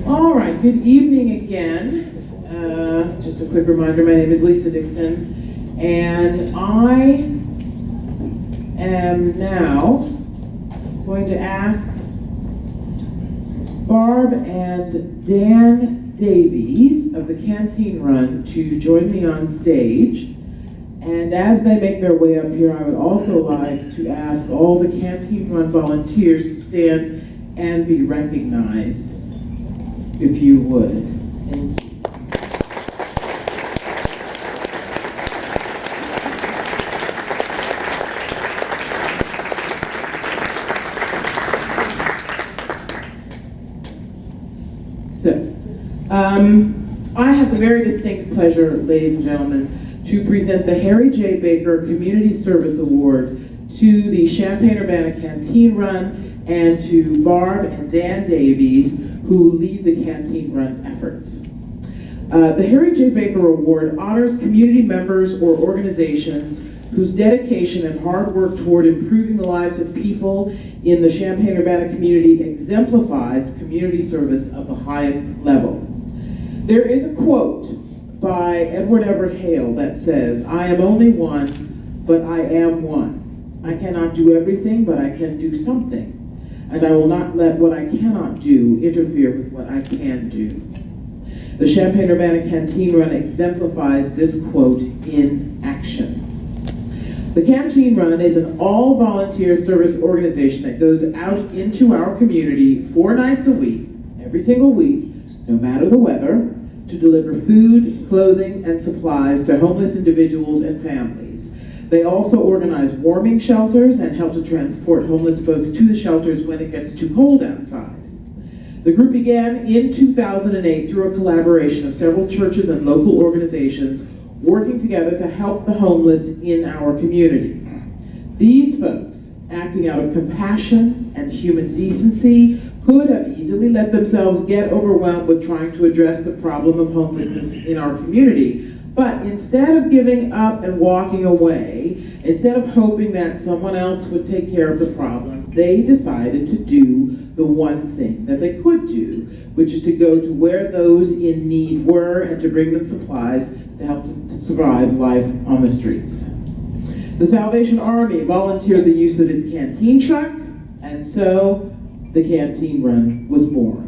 All right, good evening again. Just a quick reminder, my name is Lisa Dixon, and I am now going to ask Barb and Dan Davies of the Canteen Run to join me on stage. And as they make their way up here, I would also like to ask all the Canteen Run volunteers to stand and be recognized, if you would. Thank you. So, I have the very distinct pleasure, ladies and gentlemen, to present the Harry J. Baker Community Service Award to the Champaign-Urbana Canteen Run and to Barb and Dan Davies, who lead the Canteen Run efforts. The Harry J. Baker Award honors community members or organizations whose dedication and hard work toward improving the lives of people in the Champaign-Urbana community exemplifies community service of the highest level. There is a quote by Edward Everett Hale that says, "I am only one, but I am one. I cannot do everything, but I can do something. And I will not let what I cannot do interfere with what I can do." The Champaign-Urbana Canteen Run exemplifies this quote in action. The Canteen Run is an all-volunteer service organization that goes out into our community 4 nights a week, every single week, no matter the weather, to deliver food, clothing, and supplies to homeless individuals and families. They also organize warming shelters and help to transport homeless folks to the shelters when it gets too cold outside. The group began in 2008 through a collaboration of several churches and local organizations working together to help the homeless in our community. These folks, acting out of compassion and human decency, could have easily let themselves get overwhelmed with trying to address the problem of homelessness in our community. But instead of giving up and walking away, instead of hoping that someone else would take care of the problem, they decided to do the one thing that they could do, which is to go to where those in need were and to bring them supplies to help them to survive life on the streets. The Salvation Army volunteered the use of its canteen truck, and so the Canteen Run was born.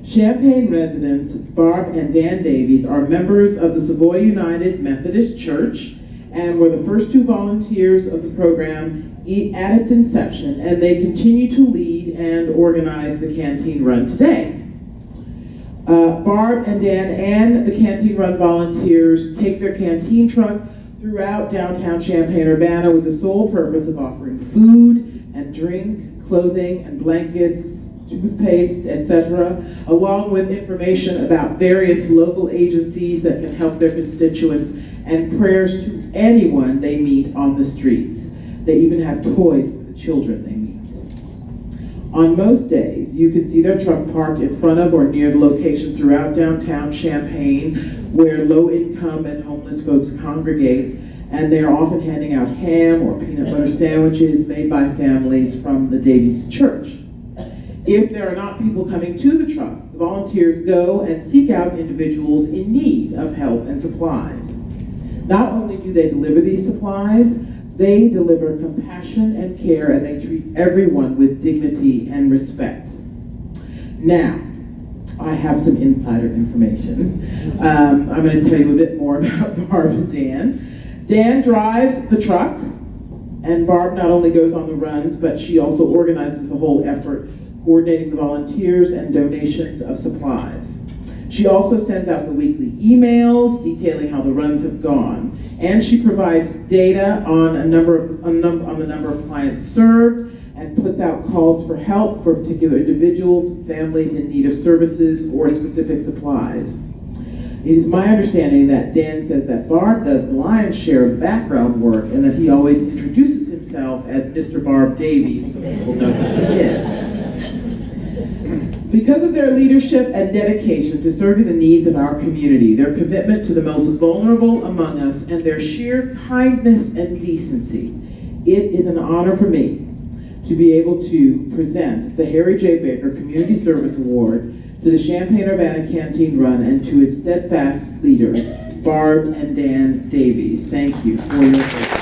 Champaign residents Barb and Dan Davies are members of the Savoy United Methodist Church and were the first 2 volunteers of the program at its inception, and they continue to lead and organize the Canteen Run today. Barb and Dan and the Canteen Run volunteers take their canteen truck throughout downtown Champaign-Urbana with the sole purpose of offering food and drink, clothing and blankets, toothpaste, etc., along with information about various local agencies that can help their constituents and prayers to anyone they meet on the streets. They even have toys for the children they meet. On most days, you can see their truck parked in front of or near the location throughout downtown Champaign where low-income and homeless folks congregate, and they are often handing out ham or peanut butter sandwiches made by families from the Davies Church. If there are not people coming to the truck, the volunteers go and seek out individuals in need of help and supplies. Not only do they deliver these supplies, they deliver compassion and care, and they treat everyone with dignity and respect. Now, I have some insider information. I'm going to tell you a bit more about Barb and Dan. Dan drives the truck, and Barb not only goes on the runs, but she also organizes the whole effort, coordinating the volunteers and donations of supplies. She also sends out the weekly emails detailing how the runs have gone, and she provides data on the number of clients served and puts out calls for help for particular individuals, families in need of services or specific supplies. It is my understanding that Dan says that Barb does the lion's share of the background work and that he always introduces himself as Mr. Barb Davies so people know who he is. Because of their leadership and dedication to serving the needs of our community, their commitment to the most vulnerable among us, and their sheer kindness and decency, it is an honor for me to be able to present the Harry J. Baker Community Service Award to the Champaign-Urbana Canteen Run and to its steadfast leaders, Barb and Dan Davies. Thank you for your support.